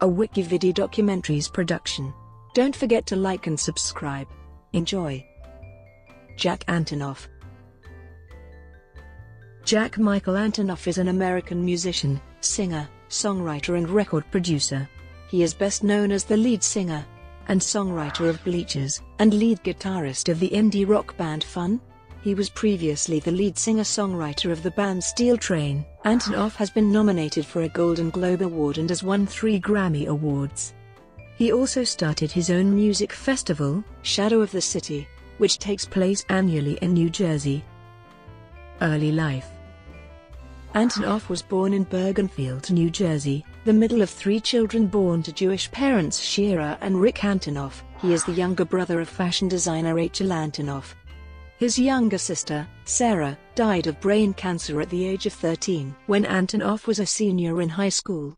a WikiVidi documentaries production. Don't forget to like and subscribe. Enjoy. Jack Antonoff. Jack Micheal Antonoff is an American musician, singer, songwriter and record producer. He is best known as the lead singer and songwriter of Bleachers, and lead guitarist of the indie rock band Fun. He was previously the lead singer-songwriter of the band Steel Train. Antonoff has been nominated for a Golden Globe Award and has won 3 Grammy Awards. He also started his own music festival, Shadow of the City, which takes place annually in New Jersey. Early life. Antonoff was born in Bergenfield, New Jersey, the middle of 3 children born to Jewish parents Shira and Rick Antonoff. He is the younger brother of fashion designer Micheal Antonoff. His younger sister, Sarah, died of brain cancer at the age of 13 when Antonoff was a senior in high school.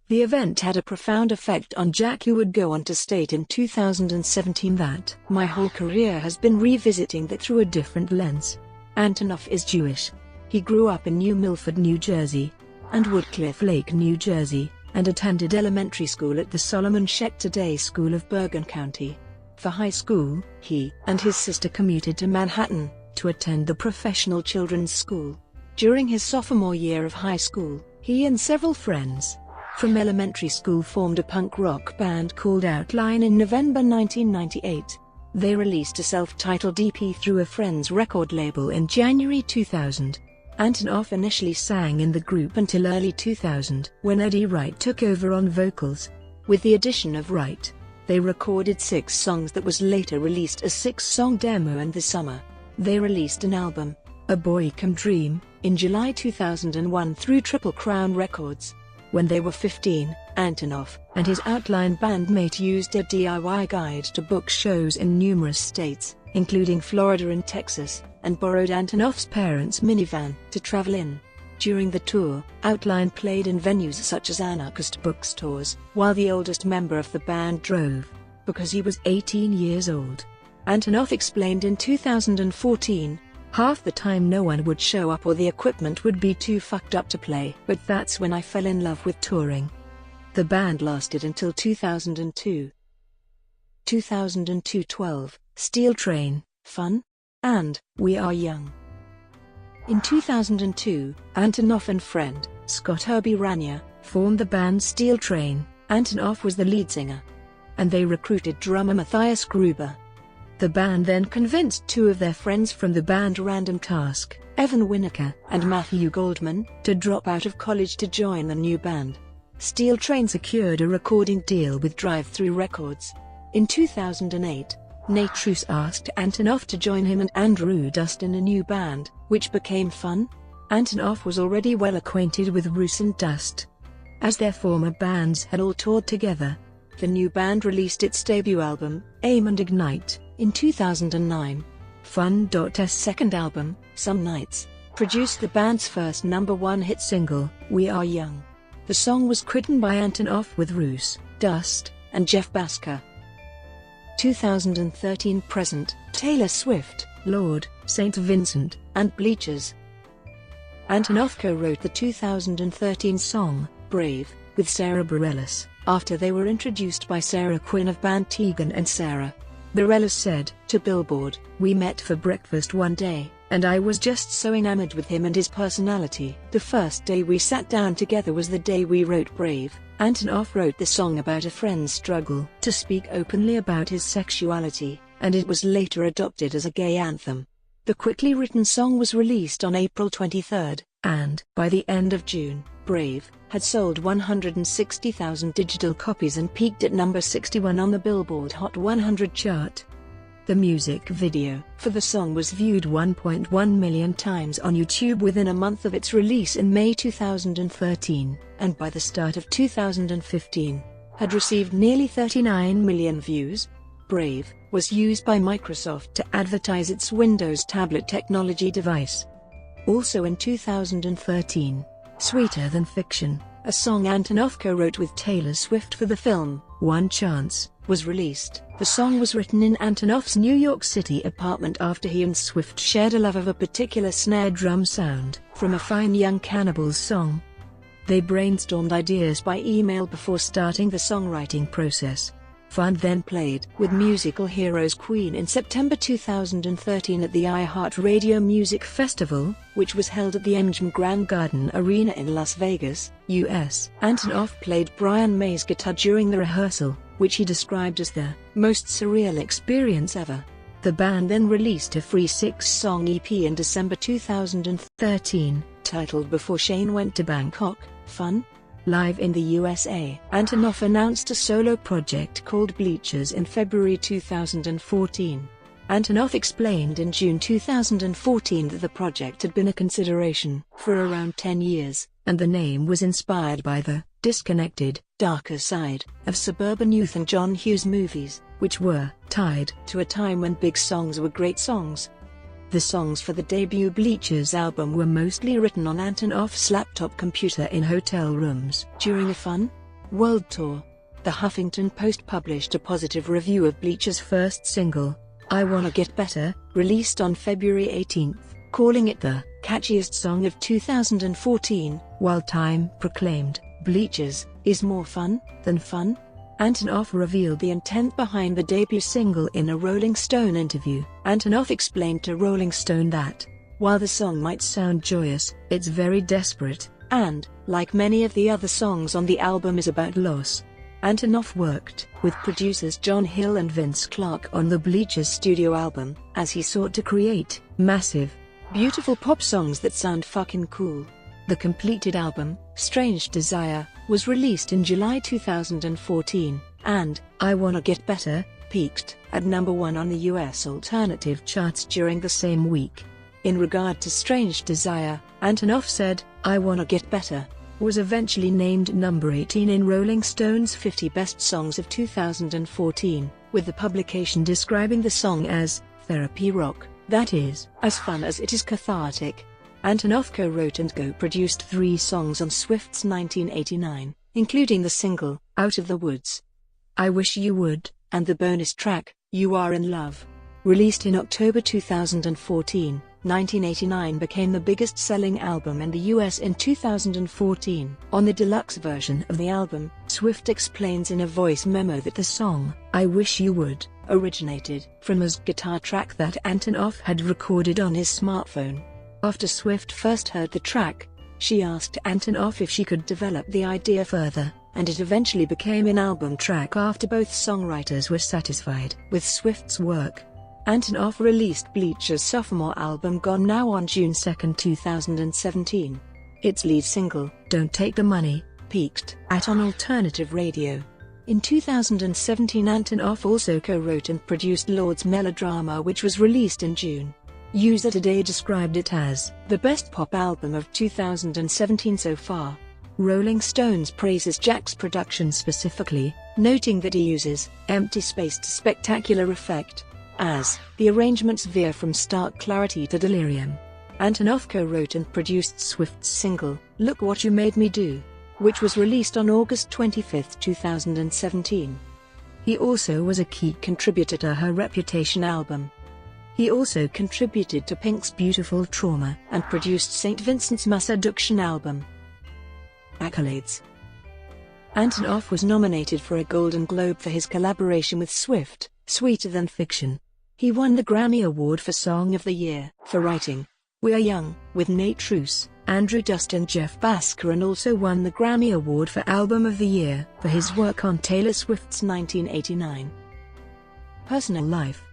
The event had a profound effect on Jack, who would go on to state in 2017 that, "My whole career has been revisiting that through a different lens." Antonoff is Jewish. He grew up in New Milford, New Jersey, and Woodcliff Lake, New Jersey, and attended elementary school at the Solomon Schechter Day School of Bergen County. For high school, he and his sister commuted to Manhattan to attend the Professional Children's School. During his sophomore year of high school, he and several friends from elementary school formed a punk rock band called Outline in November 1998. They released a self-titled EP through a friend's record label in January 2000. Antonoff initially sang in the group until early 2000, when Eddie Wright took over on vocals. With the addition of Wright, they recorded 6 songs that was later released as 6-song demo, and this summer, they released an album, A Boy Can Dream, in July 2001 through Triple Crown Records. When they were 15, Antonoff and his Outline bandmate used a DIY guide to book shows in numerous states, including Florida and Texas, and borrowed Antonoff's parents' minivan to travel in. During the tour, Outline played in venues such as anarchist bookstores, while the oldest member of the band drove, because he was 18 years old. Antonoff explained in 2014, "Half the time no one would show up or the equipment would be too fucked up to play, but that's when I fell in love with touring." The band lasted until 2002. 2002-12, Steel Train, Fun, and We Are Young. In 2002, Antonoff and friend, Scott Herbie Rania, formed the band Steel Train. Antonoff was the lead singer, and they recruited drummer Matthias Gruber. The band then convinced 2 of their friends from the band Random Task, Evan Winokur and Matthew Goldman, to drop out of college to join the new band. Steel Train secured a recording deal with Drive-Thru Records. In 2008, Nate Ruess asked Antonoff to join him and Andrew Dust in a new band, which became Fun. Antonoff was already well acquainted with Ruess and Dust, as their former bands had all toured together. The new band released its debut album, Aim and Ignite, in 2009. Fun.'s second album, Some Nights, produced the band's first #1 hit single, We Are Young. The song was written by Antonoff with Ruess, Dust, and Jeff Basker. 2013 present, Taylor Swift, Lorde, St. Vincent, and Bleachers. Antonoff co-wrote the 2013 song, Brave, with Sarah Bareilles, after they were introduced by Sarah Quinn of band Tegan and Sarah. Bareilles said to Billboard, "We met for breakfast one day, and I was just so enamored with him and his personality. The first day we sat down together was the day we wrote Brave." Antonoff wrote the song about a friend's struggle to speak openly about his sexuality, and it was later adopted as a gay anthem. The quickly written song was released on April 23, and, by the end of June, Brave had sold 160,000 digital copies and peaked at number 61 on the Billboard Hot 100 chart. The music video for the song was viewed 1.1 million times on YouTube within a month of its release in May 2013, and by the start of 2015, had received nearly 39 million views. Brave was used by Microsoft to advertise its Windows tablet technology device. Also in 2013, Sweeter Than Fiction, a song Antonoff co-wrote with Taylor Swift for the film One Chance, was released. The song was written in Antonoff's New York City apartment after he and Swift shared a love of a particular snare drum sound from a Fine Young Cannibals song. They brainstormed ideas by email before starting the songwriting process. Fun then played with musical heroes Queen in September 2013 at the iHeartRadio Music Festival, which was held at the MGM Grand Garden Arena in Las Vegas, US. Antonoff played Brian May's guitar during the rehearsal, which he described as the most surreal experience ever. The band then released a free 6-song EP in December 2013, titled Before Shane Went to Bangkok, Fun? Live in the USA. Antonoff announced a solo project called Bleachers in February 2014. Antonoff explained in June 2014 that the project had been a consideration for around 10 years, and the name was inspired by the disconnected, darker side of suburban youth and John Hughes movies, which were tied to a time when big songs were great songs. The songs for the debut Bleachers album were mostly written on Antonoff's laptop computer in hotel rooms during a Fun World Tour. The Huffington Post published a positive review of Bleachers' first single, I Wanna Get Better, released on February 18, calling it the catchiest song of 2014, while Time proclaimed, Bleachers is more fun than fun. Antonoff revealed the intent behind the debut single in a Rolling Stone interview. Antonoff explained to Rolling Stone that, while the song might sound joyous, it's very desperate, and, like many of the other songs on the album, is about loss. Antonoff worked with producers John Hill and Vince Clarke on the Bleachers studio album, as he sought to create massive, beautiful pop songs that sound fucking cool. The completed album, Strange Desire, was released in July 2014, and I Wanna Get Better peaked at number 1 on the US alternative charts during the same week. In regard to Strange Desire, Antonoff said, I Wanna Get Better was eventually named number 18 in Rolling Stone's 50 Best Songs of 2014, with the publication describing the song as therapy rock, that is, as fun as it is cathartic. Antonoff co-wrote and co-produced 3 songs on Swift's 1989, including the single, Out of the Woods, I Wish You Would, and the bonus track, You Are in Love. Released in October 2014, 1989 became the biggest-selling album in the US in 2014. On the deluxe version of the album, Swift explains in a voice memo that the song, I Wish You Would, originated from a guitar track that Antonoff had recorded on his smartphone. After Swift first heard the track, she asked Antonoff if she could develop the idea further, and it eventually became an album track after both songwriters were satisfied with Swift's work. Antonoff released Bleachers' sophomore album Gone Now on June 2, 2017. Its lead single, Don't Take the Money, peaked on alternative radio. In 2017, Antonoff also co-wrote and produced Lorde's Melodrama, which was released in June. User Today described it as the best pop album of 2017 so far. Rolling Stones praises Jack's production specifically, noting that he uses empty space to spectacular effect, as the arrangements veer from stark clarity to delirium. Antonoff co-wrote and produced Swift's single, Look What You Made Me Do, which was released on August 25, 2017. He also was a key contributor to her Reputation album. He also contributed to Pink's Beautiful Trauma and produced St. Vincent's Seduction album. Accolades. Antonoff was nominated for a Golden Globe for his collaboration with Swift, Sweeter Than Fiction. He won the Grammy Award for Song of the Year for writing We Are Young with Nate Truce, Andrew Dust and Jeff Basker, and also won the Grammy Award for Album of the Year for his work on Taylor Swift's 1989. Personal life.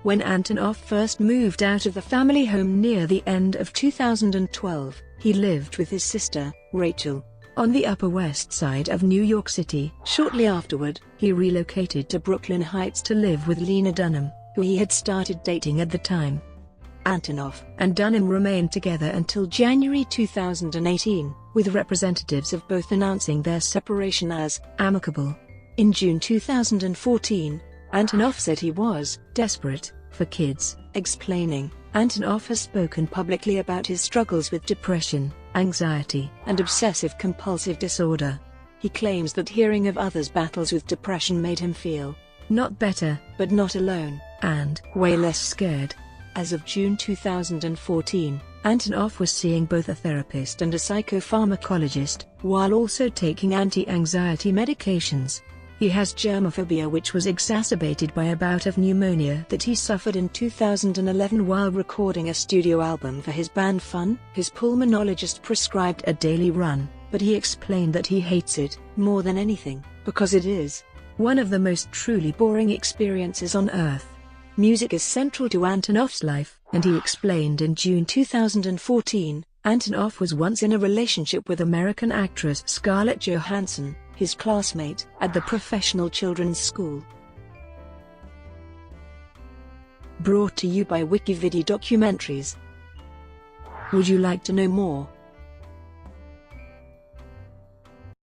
When Antonoff first moved out of the family home near the end of 2012, he lived with his sister, Rachel, on the Upper West Side of New York City. Shortly afterward, he relocated to Brooklyn Heights to live with Lena Dunham, who he had started dating at the time. Antonoff and Dunham remained together until January 2018, with representatives of both announcing their separation as amicable. In June 2014, Antonoff said he was desperate for kids, explaining, Antonoff has spoken publicly about his struggles with depression, anxiety, and obsessive-compulsive disorder. He claims that hearing of others' battles with depression made him feel not better, but not alone, and way less scared. As of June 2014, Antonoff was seeing both a therapist and a psychopharmacologist, while also taking anti-anxiety medications. He has germophobia, which was exacerbated by a bout of pneumonia that he suffered in 2011 while recording a studio album for his band Fun. His pulmonologist prescribed a daily run, but he explained that he hates it more than anything, because it is one of the most truly boring experiences on earth. Music is central to Antonoff's life, and he explained in June 2014, Antonoff was once in a relationship with American actress Scarlett Johansson, his classmate at the professional children's school. Brought to you by WikiVidi Documentaries. Would you like to know more?